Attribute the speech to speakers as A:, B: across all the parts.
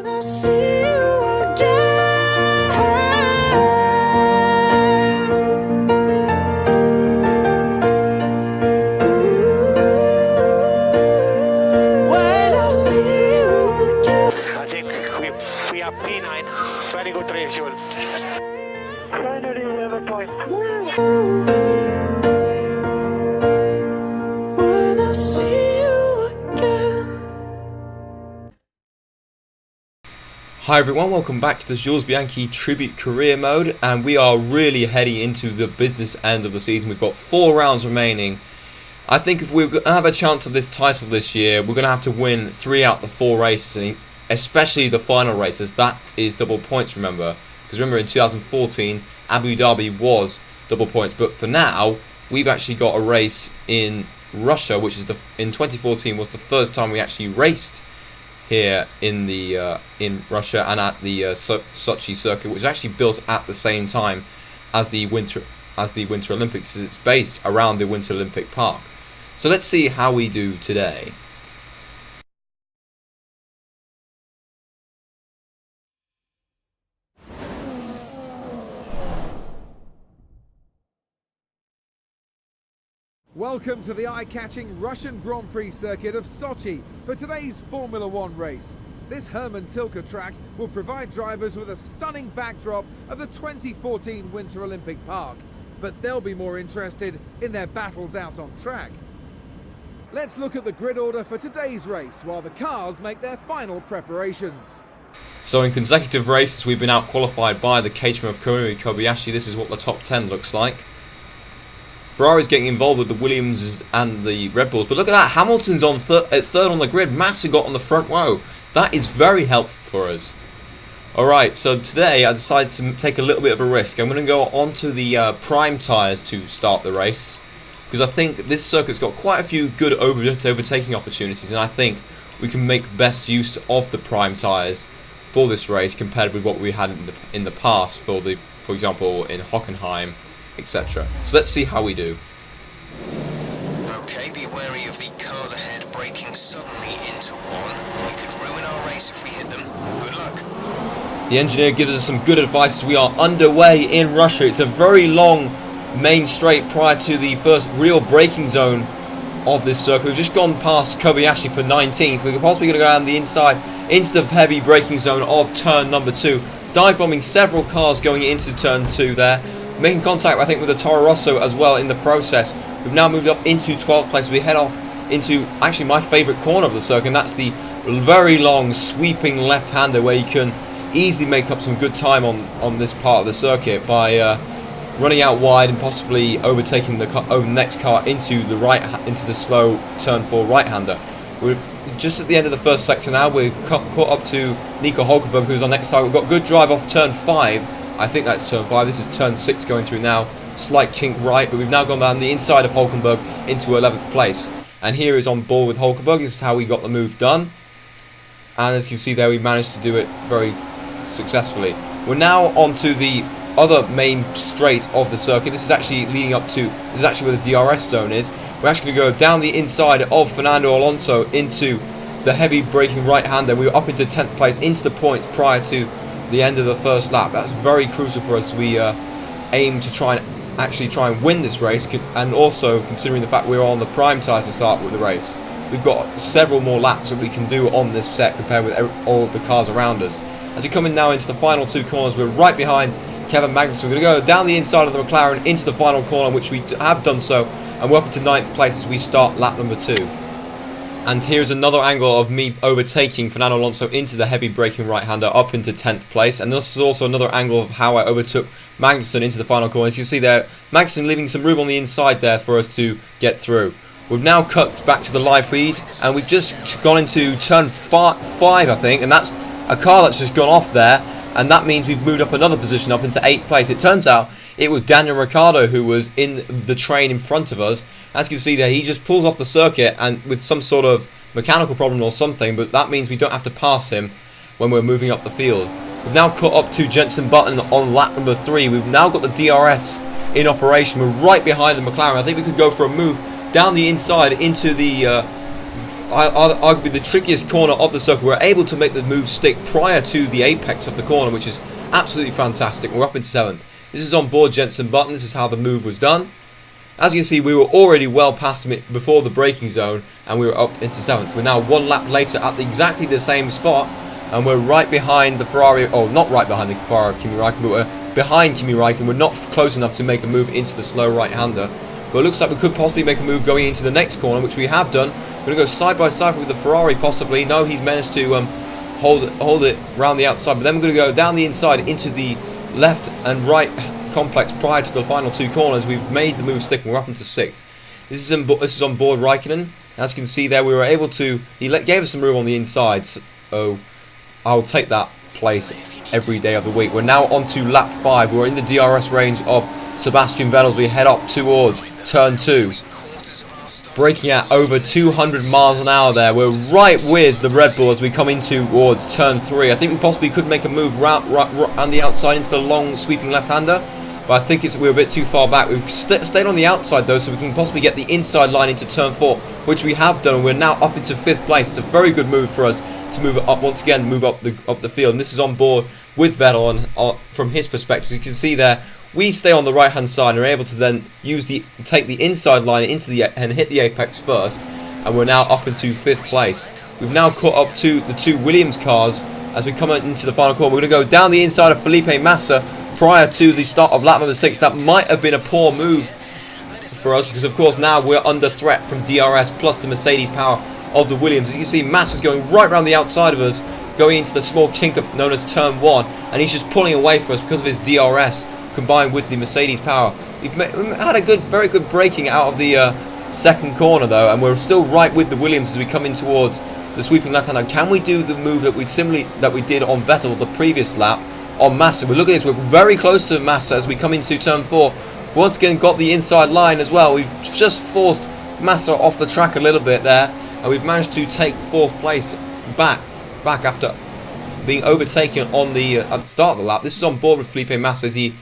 A: I see you again. When I see you again.
B: I think we have P9. Very good race, Jules. Finally, 11 points.
A: When I see you again.
C: Hi everyone, welcome back to the Jules Bianchi Tribute Career Mode, and we are really heading into the business end of the season. We've got 4 rounds remaining. I think if we're going to have a chance of this title this year, we're going to have to win 3 out of the 4 races, especially the final races. That is double points, remember. Because remember, in 2014, Abu Dhabi was double points. But for now, we've actually got a race in Russia, which is in 2014 was the first time we actually raced here in the in Russia and at the Sochi circuit, which is actually built at the same time as the Winter Olympics. It's based around the Winter Olympic Park. So let's see how we do today.
D: Welcome to the eye-catching Russian Grand Prix circuit of Sochi for today's Formula One race. This Hermann Tilke track will provide drivers with a stunning backdrop of the 2014 Winter Olympic Park, but they'll be more interested in their battles out on track. Let's look at the grid order for today's race while the cars make their final preparations.
C: So in consecutive races we've been out-qualified by the Caterham of Kobayashi. This is what the top 10 looks like. Ferrari's getting involved with the Williams and the Red Bulls, but look at that, Hamilton's on third on the grid. Massa got on the front row. That is very helpful for us. Alright, so today I decided to take a little bit of a risk. I'm going to go onto the prime tyres to start the race, because I think this circuit's got quite a few good overtaking opportunities, and I think we can make best use of the prime tyres for this race compared with what we had in the past, for example in Hockenheim, etc. So let's see how we do.
E: Okay, be wary of the cars ahead braking suddenly into one. We could ruin our race if we hit them. Good luck.
C: The engineer gives us some good advice as we are underway in Russia. It's a very long main straight prior to the first real braking zone of this circuit. We've just gone past Kobayashi for 19th. We're possibly going to go down the inside into the heavy braking zone of turn number 2. Dive bombing several cars going into turn 2 there. Making contact, I think, with the Toro Rosso as well in the process. We've now moved up into 12th place. We head off into actually my favourite corner of the circuit, and that's the very long sweeping left-hander where you can easily make up some good time on this part of the circuit by running out wide and possibly overtaking the next car into the slow turn 4 right-hander. We're just at the end of the first sector now. We're caught up to Nico Hulkenberg, who's our next target. We've got good drive off turn 5. I think that's turn 5. This is turn 6 going through now. Slight kink right, but we've now gone down the inside of Hulkenberg into 11th place. And here is on board with Hulkenberg. This is how we got the move done. And as you can see there, we managed to do it very successfully. We're now onto the other main straight of the circuit. This is actually leading up to, this is actually where the DRS zone is. We're actually going to go down the inside of Fernando Alonso into the heavy braking right-hander. We were up into 10th place, into the points prior to the end of the first lap. That's very crucial for us. We aim to try and win this race, and also considering the fact we're on the prime tyres to start with the race, we've got several more laps that we can do on this set compared with all of the cars around us. As we come in now into the final 2 corners, we're right behind Kevin Magnussen. We're going to go down the inside of the McLaren into the final corner, which we have done so, and we're up into 9th place as we start lap number 2. And here's another angle of me overtaking Fernando Alonso into the heavy braking right-hander up into 10th place. And this is also another angle of how I overtook Magnussen into the final corner. As you see there, Magnussen leaving some room on the inside there for us to get through. We've now cut back to the live feed, and we've just gone into turn 5, I think. And that's a car that's just gone off there. And that means we've moved up another position up into 8th place. It turns out it was Daniel Ricciardo who was in the train in front of us. As you can see there, he just pulls off the circuit and with some sort of mechanical problem or something, but that means we don't have to pass him when we're moving up the field. We've now caught up to Jenson Button on lap number 3. We've now got the DRS in operation. We're right behind the McLaren. I think we could go for a move down the inside into the arguably the trickiest corner of the circle. We're able to make the move stick prior to the apex of the corner, which is absolutely fantastic. We're up into 7th. This is on board Jensen Button. This is how the move was done. As you can see, we were already well past him before the braking zone, and we were up into 7th. We're now 1 lap later at exactly the same spot, and we're right behind the Ferrari. Oh, not right behind the Ferrari of Kimi Räikkönen, but we're behind Kimi Räikkönen. We're not close enough to make a move into the slow right-hander. But it looks like we could possibly make a move going into the next corner, which we have done. We're going to go side by side with the Ferrari, possibly. No, he's managed to hold it around the outside. But then we're going to go down the inside into the left and right complex prior to the final 2 corners. We've made the move stick and we're up into 6th. This is on board Räikkönen. As you can see there, we were able to... He gave us some room on the inside. So I'll take that place every day of the week. We're now on to lap 5. We're in the DRS range of Sebastian Vettel as we head up towards turn 2. Braking at over 200 miles an hour there. We're right with the Red Bull as we come in towards turn 3. I think we possibly could make a move round the outside into the long sweeping left-hander, but I think we're a bit too far back. We've stayed on the outside though, so we can possibly get the inside line into turn 4, which we have done. We're now up into 5th place. It's a very good move for us to move up once again, move up the field. And this is on board with Vettel, and from his perspective, you can see there, we stay on the right hand side and are able to then take the inside line into and hit the apex first, and we're now up into 5th place. We've now caught up to the 2 Williams cars as we come into the final corner. We're going to go down the inside of Felipe Massa prior to the start of lap number 6. That might have been a poor move for us because of course now we're under threat from DRS plus the Mercedes power of the Williams. As you can see, Massa's going right around the outside of us, going into the small kink known as turn 1, and he's just pulling away from us because of his DRS combined with the Mercedes power. We've had a very good braking out of the 2nd corner though, and we're still right with the Williams as we come in towards the sweeping left-hander. Can we do the move that we did on Vettel the previous lap on Massa? But look at this, we're very close to Massa as we come into turn 4. Once again got the inside line as well. We've just forced Massa off the track a little bit there, and we've managed to take 4th place back after being overtaken on the at the start of the lap. This is on board with Felipe Massa as he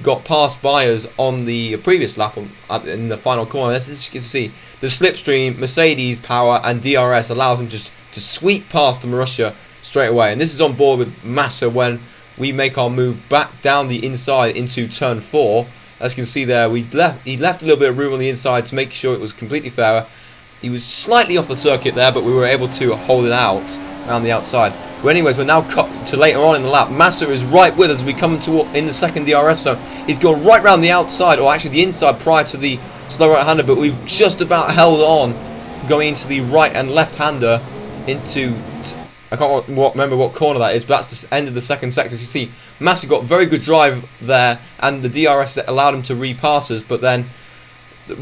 C: got passed by us on the previous lap in the final corner. As you can see, the slipstream, Mercedes power and DRS allows him just to sweep past the Marussia straight away. And this is on board with Massa when we make our move back down the inside into turn 4. As you can see there, he left a little bit of room on the inside to make sure it was completely fair. He was slightly off the circuit there, but we were able to hold it out around the outside. But anyways, we're now cut to later on in the lap. Massa is right with us as we come in the 2nd DRS zone. He's gone right round the outside, or actually the inside prior to the slow right-hander, but we've just about held on going into the right and left-hander into... I can't remember what corner that is, but that's the end of the 2nd sector. As you see, Massa got very good drive there, and the DRS that allowed him to repass us, but then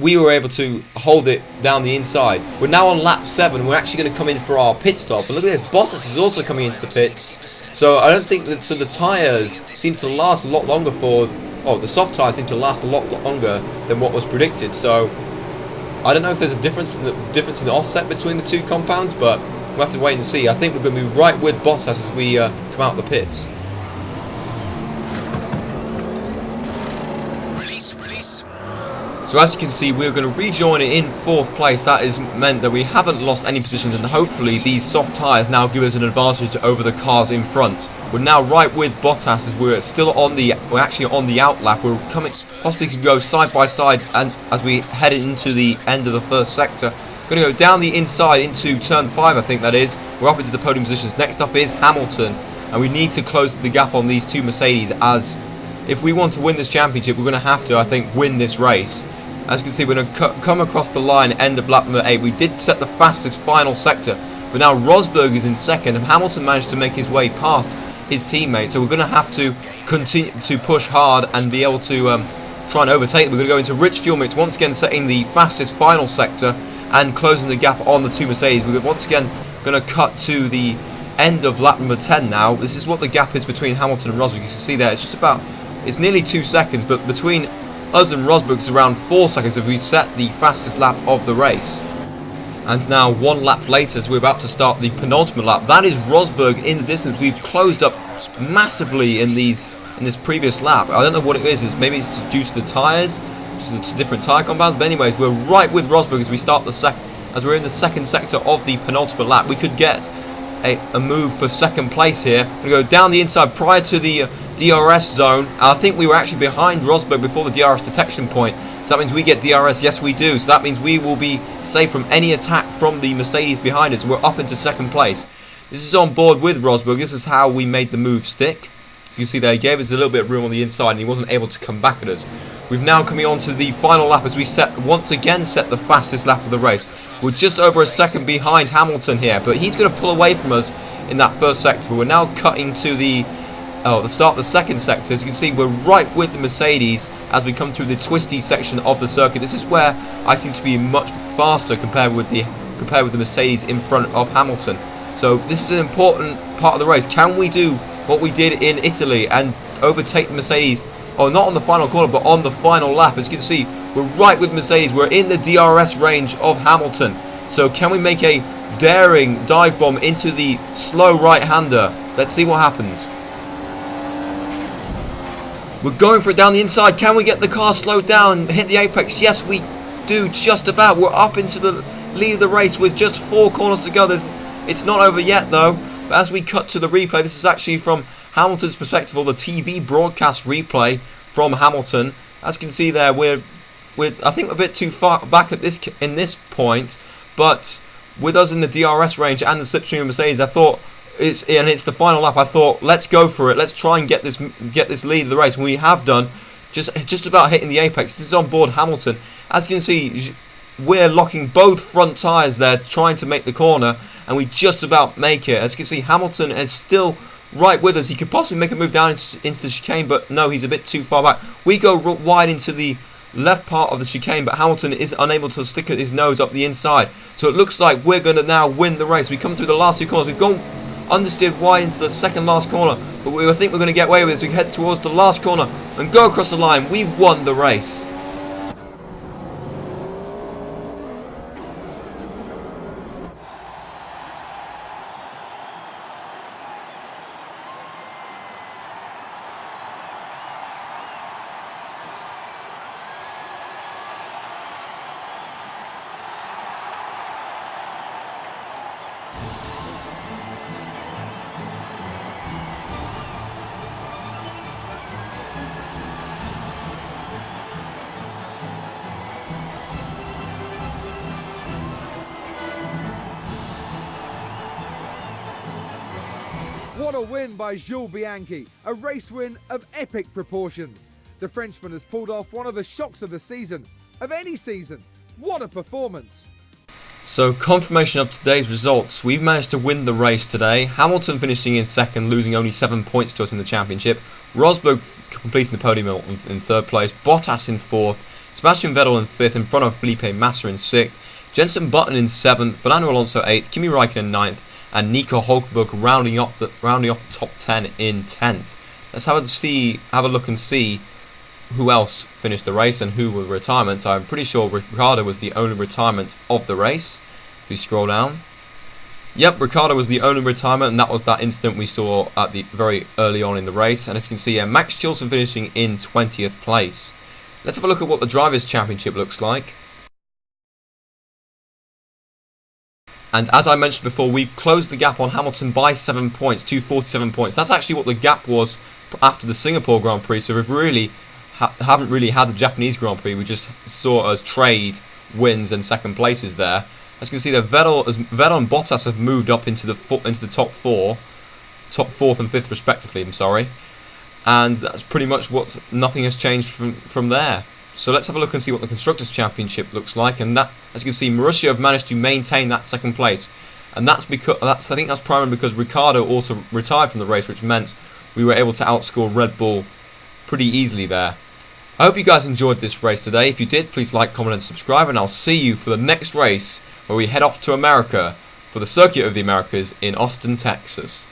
C: we were able to hold it down the inside. We're now on lap 7. We're actually going to come in for our pit stop. But look at this, Bottas is also coming into the pits. So I don't think that. So the tyres seem to last a lot longer the soft tyres seem to last a lot longer than what was predicted. So I don't know if there's a difference in the offset between the 2 compounds, but we'll have to wait and see. I think we're going to be right with Bottas as we come out of the pits.
E: Release.
C: So as you can see, we're going to rejoin it in 4th place. That has meant that we haven't lost any positions, and hopefully these soft tyres now give us an advantage over the cars in front. We're now right with Bottas as we're actually on the out lap. We're possibly can go side by side, and as we head into the end of the 1st sector. Going to go down the inside into turn 5, I think that is. We're up into the podium positions. Next up is Hamilton, and we need to close the gap on these 2 Mercedes, as if we want to win this championship, we're going to have to, I think, win this race. As you can see, we're going to come across the line end of lap number 8. We did set the fastest final sector, but now Rosberg is in 2nd, and Hamilton managed to make his way past his teammate. So we're going to have to continue to push hard and be able to try and overtake them. We're going to go into rich fuel mix, once again setting the fastest final sector and closing the gap on the 2 Mercedes. We're once again going to cut to the end of lap number 10 now. This is what the gap is between Hamilton and Rosberg. You can see there, it's nearly 2 seconds, but between us and Rosberg is around 4 seconds if we set the fastest lap of the race. And now 1 lap later, as we're about to start the penultimate lap, that is Rosberg in the distance. We've closed up massively in this previous lap. I don't know what it is. Maybe it's due to the tyres, to different tyre compounds. But anyways, we're right with Rosberg as we start the as we're in the second sector of the penultimate lap. We could get a move for second place here. We go down the inside prior to the DRS zone. I think we were actually behind Rosberg before the DRS detection point. So that means we get DRS. Yes, we do. So that means we will be safe from any attack from the Mercedes behind us. We're up into second place. This is on board with Rosberg. This is how we made the move stick. So you can see there, he gave us a little bit of room on the inside and he wasn't able to come back at us. We've now coming on to the final lap as we once again set the fastest lap of the race. We're just over a second behind Hamilton here, but he's going to pull away from us in that first sector. But we're now cutting to the start of the second sector. As you can see, we're right with the Mercedes as we come through the twisty section of the circuit. This is where I seem to be much faster compared with the Mercedes in front of Hamilton. So this is an important part of the race. Can we do what we did in Italy and overtake the Mercedes? Oh, not on the final corner, but on the final lap. As you can see, we're right with Mercedes. We're in the DRS range of Hamilton. So can we make a daring dive bomb into the slow right-hander? Let's see what happens. We're going for it down the inside. Can we get the car slowed down and hit the apex? Yes, we do, just about. We're up into the lead of the race with just 4 corners to go. It's not over yet, though. But as we cut to the replay, this is actually from Hamilton's perspective, or the TV broadcast replay from Hamilton. As you can see there, we're I think a bit too far back at in this point, but with us in the DRS range and the slipstream of Mercedes, I thought it's the final lap. I thought, let's go for it. Let's try and get this lead of the race, and we have done, just about hitting the apex. This is on board Hamilton. As you can see, we're locking both front tyres there, trying to make the corner, and we just about make it. As you can see, Hamilton is still right with us. He could possibly make a move down into the chicane, but no, he's a bit too far back. We go wide into the left part of the chicane, but Hamilton is unable to stick his nose up the inside. So it looks like we're going to now win the race. We come through the last 2 corners. We've gone understeered wide into the second last corner, but I think we're going to get away with it as we head towards the last corner and go across the line. We've won the race.
D: What a win by Jules Bianchi, a race win of epic proportions. The Frenchman has pulled off one of the shocks of the season, of any season. What a performance!
C: So, confirmation of today's results. We've managed to win the race today. Hamilton finishing in second, losing only 7 points to us in the championship. Rosberg completing the podium in third place. Bottas in fourth. Sebastian Vettel in fifth, in front of Felipe Massa in sixth. Jenson Button in seventh. Fernando Alonso eighth. Kimi Räikkönen ninth. And Nico Hulkenberg rounding off the top 10 in 10th. Let's have a look and see who else finished the race and who were retirements. I'm pretty sure Ricciardo was the only retirement of the race. If we scroll down, yep, Ricciardo was the only retirement, and that was that incident we saw at the very early on in the race. And as you can see, Max Chilton finishing in 20th place. Let's have a look at what the Drivers' Championship looks like. And as I mentioned before, we've closed the gap on Hamilton by 7 points to 47 points. That's actually what the gap was after the Singapore Grand Prix. So we've really haven't really had the Japanese Grand Prix. We just saw us trade wins and second places there. As you can see, Vettel and Bottas have moved up into the top fourth and fifth respectively. I'm sorry, and that's pretty much nothing has changed from there. So let's have a look and see what the Constructors' Championship looks like. And that, as you can see, Marussia have managed to maintain that second place. And I think that's primarily because Ricciardo also retired from the race, which meant we were able to outscore Red Bull pretty easily there. I hope you guys enjoyed this race today. If you did, please like, comment and subscribe. And I'll see you for the next race where we head off to America for the Circuit of the Americas in Austin, Texas.